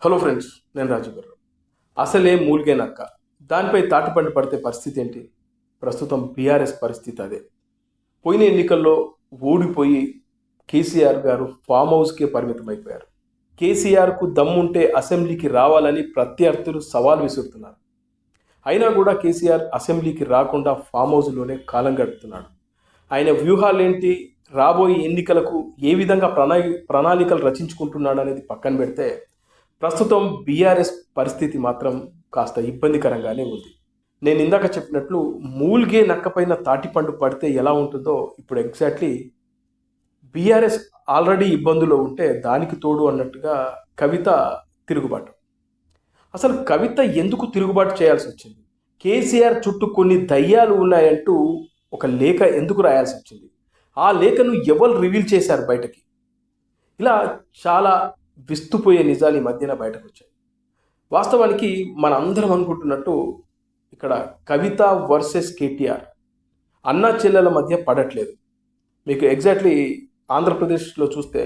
Hello friends, నేను రాజు గారు. అసలే మూలిగే నక్క, దానిపై తాటిపండు పడితే పరిస్థితి ఏంటి? ప్రస్తుతం బీఆర్ఎస్ పరిస్థితి అదే. పోయిన ఎన్నికల్లో ఓడిపోయి కేసీఆర్ గారు ఫామ్ హౌస్కే పరిమితమైపోయారు. కేసీఆర్కు దమ్ముంటే అసెంబ్లీకి రావాలని ప్రత్యర్థులు సవాల్ విసురుతున్నారు. అయినా కూడా కేసీఆర్ అసెంబ్లీకి రాకుండా ఫామ్ హౌస్లోనే కాలం గడుపుతున్నాడు. ఆయన వ్యూహాలేంటి, రాబోయే ఎన్నికలకు ఏ విధంగా ప్రణాళికలు రచించుకుంటున్నాడు అనేది పక్కన పెడితే ప్రస్తుతం బీఆర్ఎస్ పరిస్థితి మాత్రం కాస్త ఇబ్బందికరంగానే ఉంది. నేను ఇందాక చెప్పినట్లు మూల్గే నక్కపైన తాటిపండు పడితే ఎలా ఉంటుందో ఇప్పుడు ఎగ్జాక్ట్లీ బీఆర్ఎస్ ఆల్రెడీ ఇబ్బందులో ఉంటే దానికి తోడు అన్నట్టుగా కవిత తిరుగుబాటు. అసలు కవిత ఎందుకు తిరుగుబాటు చేయాల్సి వచ్చింది? కేసీఆర్ చుట్టూ కొన్ని దయ్యాలు ఉన్నాయంటూ ఒక లేఖ ఎందుకు రాయాల్సి వచ్చింది? ఆ లేఖను ఎవరు రివీల్ చేశారు బయటకి? ఇలా చాలా విస్తుపోయే నిజాలు ఈ మధ్యన బయటకు వచ్చాయి. వాస్తవానికి మన అందరం అనుకుంటున్నట్టు ఇక్కడ కవిత వర్సెస్ కేటీఆర్ అన్నా చెల్లెల మధ్య పడట్లేదు. మీకు ఎగ్జాక్ట్లీ ఆంధ్రప్రదేశ్లో చూస్తే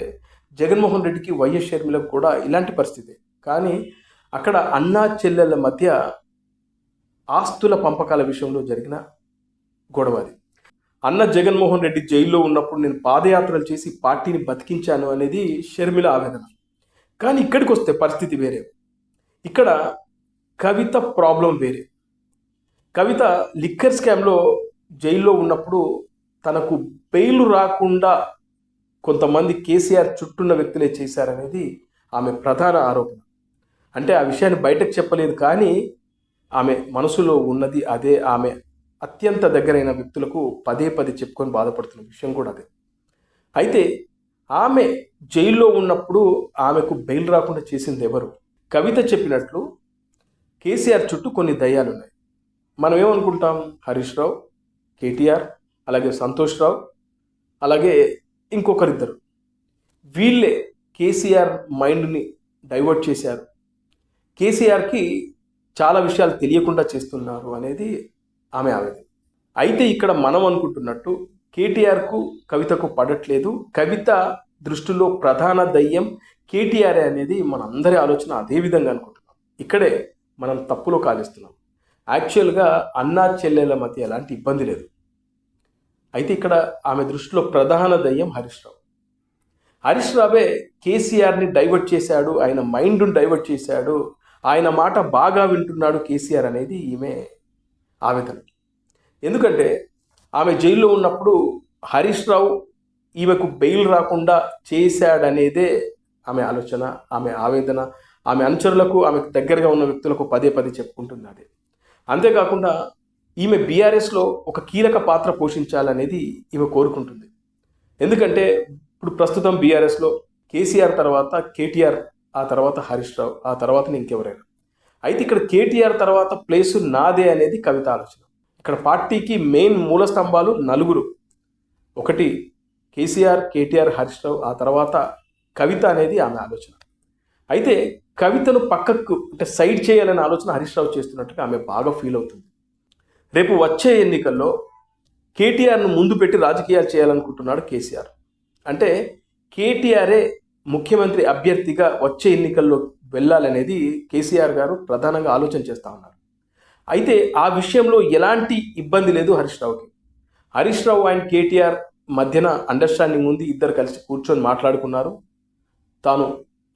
జగన్మోహన్ రెడ్డికి వైఎస్ షర్మిలకు కూడా ఇలాంటి పరిస్థితి. కానీ అక్కడ అన్నా చెల్లెల మధ్య ఆస్తుల పంపకాల విషయంలో జరిగిన గొడవ అది. అన్న జగన్మోహన్ రెడ్డి జైల్లో ఉన్నప్పుడు నేను పాదయాత్రలు చేసి పార్టీని బతికించాను అనేది షర్మిల ఆవేదన. కానీ ఇక్కడికి వస్తే పరిస్థితి వేరే. ఇక్కడ కవిత ప్రాబ్లం వేరే. కవిత లిక్కర్ స్కామ్లో జైల్లో ఉన్నప్పుడు తనకు బెయిల్ రాకుండా కొంతమంది కేసీఆర్ చుట్టూన్న వ్యక్తులే చేశారనేది ఆమె ప్రధాన ఆరోపణ. అంటే ఆ విషయాన్ని బయటకు చెప్పలేదు, కానీ ఆమె మనసులో ఉన్నది అదే. ఆమె అత్యంత దగ్గరైన వ్యక్తులకు పదే పదే చెప్పుకొని బాధపడుతున్న విషయం కూడా అదే. అయితే ఆమె జైల్లో ఉన్నప్పుడు ఆమెకు బెయిల్ రాకుండా చేసింది ఎవరు? కవిత చెప్పినట్లు కేసీఆర్ చుట్టూ కొన్ని దయ్యాలు ఉన్నాయి. మనం ఏమనుకుంటాం? హరీష్ రావు, కేటీఆర్, అలాగే సంతోష్ రావు, అలాగే ఇంకొకరిద్దరు. వీళ్ళే కేసీఆర్ మైండ్ని డైవర్ట్ చేశారు, కేసీఆర్కి చాలా విషయాలు తెలియకుండా చేస్తున్నారు అనేది ఆమె ఆవేదన. అయితే ఇక్కడ మనం అనుకుంటున్నట్టు కేటీఆర్కు కవితకు పడట్లేదు. కవిత దృష్టిలో ప్రధాన దయ్యం కేటీఆర్ అనేది మనందరి ఆలోచన అదే విధంగా అనుకుంటున్నాం. ఇక్కడే మనం తప్పులో కాలిస్తున్నాం. యాక్చువల్గా అన్నా చెల్లెల మధ్య ఎలాంటి ఇబ్బంది లేదు. అయితే ఇక్కడ ఆమె దృష్టిలో ప్రధాన దయ్యం హరీష్ రావు. హరీష్ రావే కేసీఆర్ని డైవర్ట్ చేశాడు, ఆయన మైండ్ను డైవర్ట్ చేశాడు, ఆయన మాట బాగా వింటున్నాడు కేసీఆర్ అనేది ఈమె ఆవేదన. ఎందుకంటే ఆమె జైల్లో ఉన్నప్పుడు హరీష్ రావు ఈమెకు బెయిల్ రాకుండా చేశాడనేదే ఆమె ఆలోచన, ఆమె ఆవేదన. ఆమె అనుచరులకు, ఆమెకు దగ్గరగా ఉన్న వ్యక్తులకు పదే పదే చెప్పుకుంటుంది అదే. అంతేకాకుండా ఈమె బీఆర్ఎస్లో ఒక కీలక పాత్ర పోషించాలనేది ఈమె కోరుకుంటుంది. ఎందుకంటే ఇప్పుడు ప్రస్తుతం బీఆర్ఎస్లో కేసీఆర్ తర్వాత కేటీఆర్, ఆ తర్వాత హరీష్ రావు, ఆ తర్వాత ఇంకెవరైనా. అయితే ఇక్కడ కేటీఆర్ తర్వాత ప్లేసు నాదే అనేది కవిత ఆలోచన. ఇక్కడ పార్టీకి మెయిన్ మూల స్తంభాలు నలుగురు. ఒకటి కేసీఆర్, కేటీఆర్, హరీష్ రావు, ఆ తర్వాత కవిత అనేది ఆమె ఆలోచన. అయితే కవితను పక్కకు అంటే సైడ్ చేయాలనే ఆలోచన హరీష్ రావు చేస్తున్నట్టుగా ఆమె బాగా ఫీల్ అవుతుంది. రేపు వచ్చే ఎన్నికల్లో కేటీఆర్ను ముందు పెట్టి రాజకీయాలు చేయాలనుకుంటున్నాడు కేసీఆర్. అంటే కేటీఆరే ముఖ్యమంత్రి అభ్యర్థిగా వచ్చే ఎన్నికల్లో వెళ్ళాలనేది కేసీఆర్ గారు ప్రధానంగా ఆలోచన చేస్తూ ఉన్నారు. అయితే ఆ విషయంలో ఎలాంటి ఇబ్బంది లేదు హరీష్ రావుకి. హరీష్ రావు అండ్ కేటీఆర్ మధ్యన అండర్స్టాండింగ్ ఉంది. ఇద్దరు కలిసి కూర్చొని మాట్లాడుకున్నారు. తాను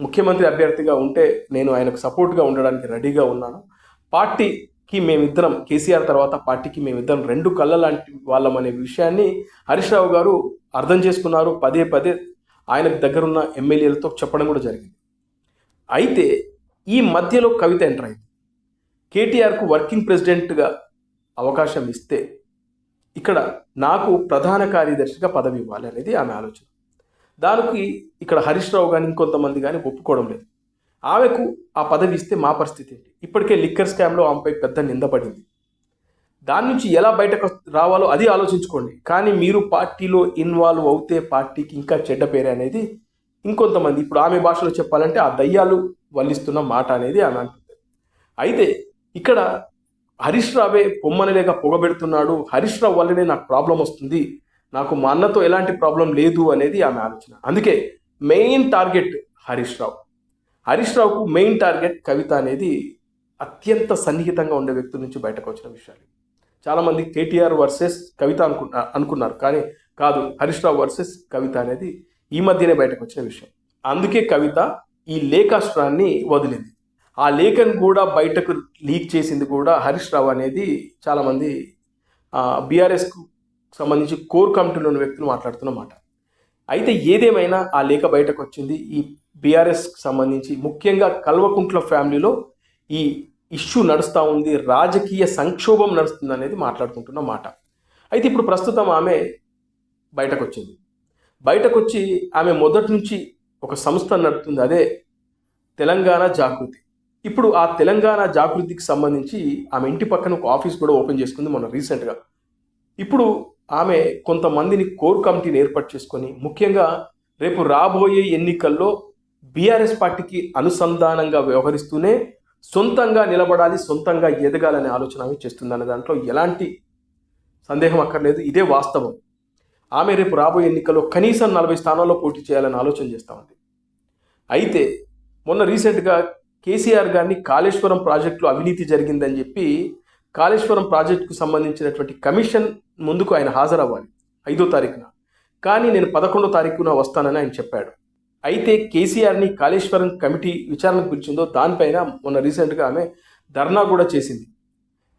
ముఖ్యమంత్రి అభ్యర్థిగా ఉంటే నేను ఆయనకు సపోర్ట్గా ఉండడానికి రెడీగా ఉన్నాను. పార్టీకి మేమిద్దరం, కేసీఆర్ తర్వాత పార్టీకి మేమిద్దరం రెండు కళ్ళ లాంటి వాళ్ళం అనే విషయాన్ని హరీష్ రావు గారు అర్థం చేసుకున్నారు. పదే పదే ఆయనకు దగ్గరున్న ఎమ్మెల్యేలతో చెప్పడం కూడా జరిగింది. అయితే ఈ మధ్యలో కవిత ఎంటర్ అయింది. కేటీఆర్కు వర్కింగ్ ప్రెసిడెంట్గా అవకాశం ఇస్తే ఇక్కడ నాకు ప్రధాన కార్యదర్శిగా పదవి ఇవ్వాలి అనేది ఆమె ఆలోచన. దానికి ఇక్కడ హరీష్ రావు కానీ ఇంకొంతమంది కానీ ఒప్పుకోవడం లేదు. ఆమెకు ఆ పదవి ఇస్తే మా పరిస్థితి ఏంటి? ఇప్పటికే లిక్కర్ స్కామ్లో ఆమెపై పెద్ద నిందపడింది. దాని నుంచి ఎలా బయటకు రావాలో అది ఆలోచించుకోండి. కానీ మీరు పార్టీలో ఇన్వాల్వ్ అవుతే పార్టీకి ఇంకా చెడ్డ పేరే అనేది ఇంకొంతమంది, ఇప్పుడు ఆమె భాషలో చెప్పాలంటే ఆ దయ్యాలు వల్లిస్తున్న మాట అనేది ఆమె అంటుంది. అయితే ఇక్కడ హరీష్ రావే పొమ్మనలేక పొగబెడుతున్నాడు, హరీష్ రావు వల్లనే నాకు ప్రాబ్లం వస్తుంది, నాకు మా అన్నతో ఎలాంటి ప్రాబ్లం లేదు అనేది ఆమె ఆలోచన. అందుకే మెయిన్ టార్గెట్ హరీష్ రావు. హరీష్ రావుకు మెయిన్ టార్గెట్ కవిత అనేది అత్యంత సన్నిహితంగా ఉండే వ్యక్తుల నుంచి బయటకు వచ్చిన విషయాలు. చాలామంది కేటీఆర్ వర్సెస్ కవిత అనుకున్నారు, కానీ కాదు, హరీష్ రావు వర్సెస్ కవిత అనేది ఈ మధ్యనే బయటకు వచ్చిన విషయం. అందుకే కవిత ఈ లేఖాస్త్రాన్ని వదిలింది. ఆ లేఖను కూడా బయటకు లీక్ చేసింది కూడా హరీష్ రావు అనేది చాలామంది బీఆర్ఎస్కు సంబంధించి కోర్ కమిటీలో ఉన్న వ్యక్తులు మాట్లాడుతున్న మాట. అయితే ఏదేమైనా ఆ లేఖ బయటకు వచ్చింది. ఈ బీఆర్ఎస్కి సంబంధించి ముఖ్యంగా కల్వకుంట్ల ఫ్యామిలీలో ఈ ఇష్యూ నడుస్తూ ఉంది, రాజకీయ సంక్షోభం నడుస్తుంది అనేది మాట్లాడుకుంటున్న మాట. అయితే ఇప్పుడు ప్రస్తుతం ఆమె బయటకు వచ్చింది. బయటకు వచ్చి ఆమె మొదటి నుంచి ఒక సంస్థ నడుపుతుంది, అదే తెలంగాణ జాగృతి. ఇప్పుడు ఆ తెలంగాణ జాగృతికి సంబంధించి ఆమె ఇంటి పక్కన ఒక ఆఫీస్ కూడా ఓపెన్ చేసుకుంది మొన్న రీసెంట్గా. ఇప్పుడు ఆమె కొంతమందిని కోర్ కమిటీని ఏర్పాటు చేసుకొని ముఖ్యంగా రేపు రాబోయే ఎన్నికల్లో బీఆర్ఎస్ పార్టీకి అనుసంధానంగా వ్యవహరిస్తూనే సొంతంగా నిలబడాలి, సొంతంగా ఎదగాలనే ఆలోచన ఆమె చేస్తుందనే దాంట్లో ఎలాంటి సందేహం అక్కర్లేదు. ఇదే వాస్తవం. ఆమె రేపు రాబోయే ఎన్నికల్లో కనీసం 40 స్థానాల్లో పోటీ చేయాలని ఆలోచన చేస్తూ ఉంది. అయితే మొన్న రీసెంట్గా కేసీఆర్ గారిని కాళేశ్వరం ప్రాజెక్టులో అవినీతి జరిగిందని చెప్పి కాళేశ్వరం ప్రాజెక్టుకు సంబంధించినటువంటి కమిషన్ ముందుకు ఆయన హాజరవ్వాలి 5వ తారీఖున. కానీ నేను 11వ తారీఖున వస్తానని ఆయన చెప్పాడు. అయితే కేసీఆర్ని కాళేశ్వరం కమిటీ విచారణకు పిలిచిందో దానిపైన మొన్న రీసెంట్గా ఆమె ధర్నా కూడా చేసింది.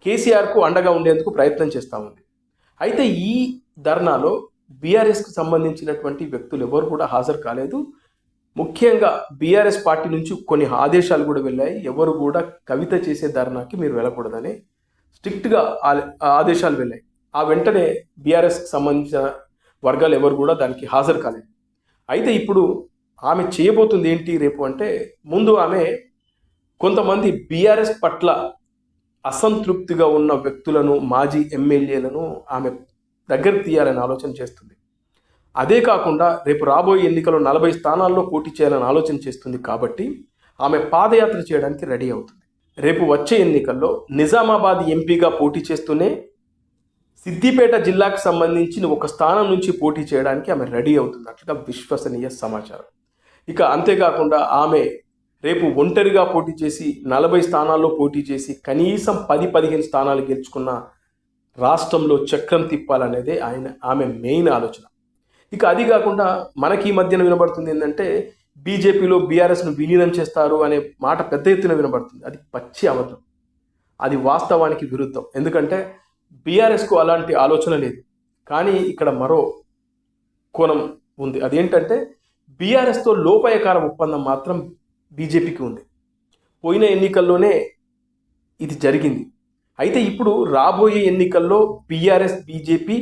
కేసీఆర్కు అండగా ఉండేందుకు ప్రయత్నం చేస్తూ ఉంది. అయితే ఈ ధర్నాలో బీఆర్ఎస్కి సంబంధించినటువంటి వ్యక్తులు ఎవరు కూడా హాజరు కాలేదు. ముఖ్యంగా బీఆర్ఎస్ పార్టీ నుంచి కొన్ని ఆదేశాలు కూడా వెళ్ళాయి. ఎవరు కూడా కవిత చేసే ధర్నాకి మీరు వెళ్ళకూడదని స్ట్రిక్ట్గా ఆదేశాలు వెళ్ళాయి. ఆ వెంటనే బీఆర్ఎస్కి సంబంధించిన వర్గాలు ఎవరు కూడా దానికి హాజరు కాలేదు. అయితే ఇప్పుడు ఆమె చేయబోతుంది ఏంటి రేపు అంటే, ముందు ఆమె కొంతమంది బీఆర్ఎస్ పట్ల అసంతృప్తిగా ఉన్న వ్యక్తులను, మాజీ ఎమ్మెల్యేలను ఆమె దగ్గరికి తీయాలని ఆలోచన చేస్తుంది. అదే కాకుండా రేపు రాబోయే ఎన్నికల్లో 40 స్థానాల్లో పోటీ చేయాలని ఆలోచన చేస్తుంది. కాబట్టి ఆమె పాదయాత్ర చేయడానికి రెడీ అవుతుంది. రేపు వచ్చే ఎన్నికల్లో నిజామాబాద్ ఎంపీగా పోటీ చేస్తూనే సిద్దిపేట జిల్లాకు సంబంధించిన ఒక స్థానం నుంచి పోటీ చేయడానికి ఆమె రెడీ అవుతున్నట్లుగా విశ్వసనీయ సమాచారం. ఇక అంతేకాకుండా ఆమె రేపు ఒంటరిగా పోటీ చేసి 40 స్థానాల్లో పోటీ చేసి కనీసం 10-15 స్థానాలు గెలుచుకున్న రాష్ట్రంలో చక్రం తిప్పాలనేదే ఆమె మెయిన్ ఆలోచన. ఇక అది కాకుండా మనకి ఈ మధ్యన వినబడుతుంది ఏంటంటే, బీజేపీలో బీఆర్ఎస్ను విలీనం చేస్తారు అనే మాట పెద్ద ఎత్తున వినబడుతుంది. అది పచ్చి అబద్ధం. అది వాస్తవానికి విరుద్ధం. ఎందుకంటే బీఆర్ఎస్కు అలాంటి ఆలోచన లేదు. కానీ ఇక్కడ మరో కోణం ఉంది. అదేంటంటే బీఆర్ఎస్తో లోపాయకార ఒప్పందం మాత్రం బీజేపీకి ఉంది. పోయిన ఎన్నికల్లోనే ఇది జరిగింది. అయితే ఇప్పుడు రాబోయే ఎన్నికల్లో బీఆర్ఎస్ బీజేపీ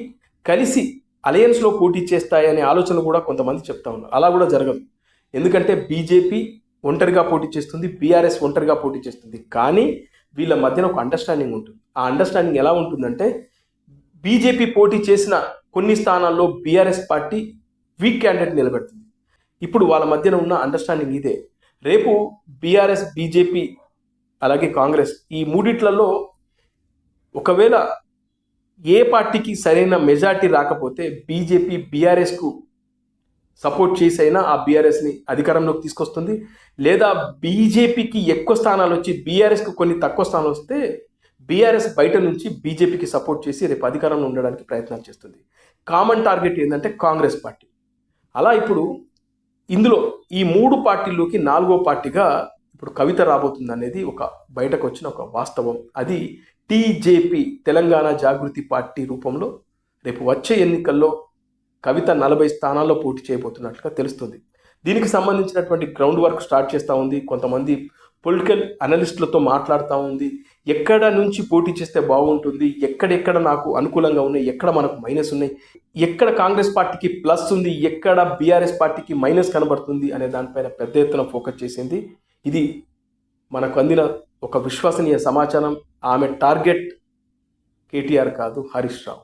కలిసి అలయన్స్లో పోటీ చేస్తాయనే ఆలోచన కూడా కొంతమంది చెప్తా ఉన్నారు. అలా కూడా జరగదు. ఎందుకంటే బీజేపీ ఒంటరిగా పోటీ చేస్తుంది, బీఆర్ఎస్ ఒంటరిగా పోటీ చేస్తుంది. కానీ వీళ్ళ మధ్యన ఒక అండర్స్టాండింగ్ ఉంటుంది. ఆ అండర్స్టాండింగ్ ఎలా ఉంటుందంటే, బీజేపీ పోటీ చేసిన కొన్ని స్థానాల్లో బీఆర్ఎస్ పార్టీ వీక్ క్యాండిడేట్ నిలబెడుతుంది. ఇప్పుడు వాళ్ళ మధ్యన ఉన్న అండర్స్టాండింగ్ ఇదే. రేపు బీఆర్ఎస్, బీజేపీ అలాగే కాంగ్రెస్ ఈ మూడిట్లలో ఒకవేళ ఏ పార్టీకి సరైన మెజార్టీ రాకపోతే బీజేపీ బీఆర్ఎస్కు సపోర్ట్ చేసైనా ఆ బీఆర్ఎస్ని అధికారంలోకి తీసుకొస్తుంది. లేదా బీజేపీకి ఎక్కువ స్థానాలు వచ్చి బీఆర్ఎస్కు కొన్ని తక్కువ స్థానాలు వస్తే బీఆర్ఎస్ బయట నుంచి బీజేపీకి సపోర్ట్ చేసి రేపు అధికారంలో ఉండడానికి ప్రయత్నాలు చేస్తుంది. కామన్ టార్గెట్ ఏంటంటే కాంగ్రెస్ పార్టీ. అలా ఇప్పుడు ఇందులో ఈ 3 పార్టీల్లోకి 4వ పార్టీగా ఇప్పుడు కవిత రాబోతుంది అనేది ఒక బయటకు వచ్చిన ఒక వాస్తవం. అది టీజేపీ, తెలంగాణ జాగృతి పార్టీ రూపంలో రేపు వచ్చే ఎన్నికల్లో కవిత 40 స్థానాల్లో పోటీ చేయబోతున్నట్లుగా తెలుస్తుంది. దీనికి సంబంధించినటువంటి గ్రౌండ్ వర్క్ స్టార్ట్ చేస్తూ ఉంది. కొంతమంది పొలిటికల్ అనలిస్టులతో మాట్లాడుతూ ఉంది. ఎక్కడ నుంచి పోటీ చేస్తే బాగుంటుంది, ఎక్కడెక్కడ నాకు అనుకూలంగా ఉన్నాయి, ఎక్కడ మనకు మైనస్ ఉన్నాయి, ఎక్కడ కాంగ్రెస్ పార్టీకి ప్లస్ ఉంది, ఎక్కడ బీఆర్ఎస్ పార్టీకి మైనస్ కనబడుతుంది అనే దానిపైన పెద్ద ఎత్తున ఫోకస్ చేసింది. ఇది మనకు అందిన ఒక విశ్వసనీయ సమాచారం. ఆమె టార్గెట్ కేటీఆర్ కాదు, హరీష్ రావు.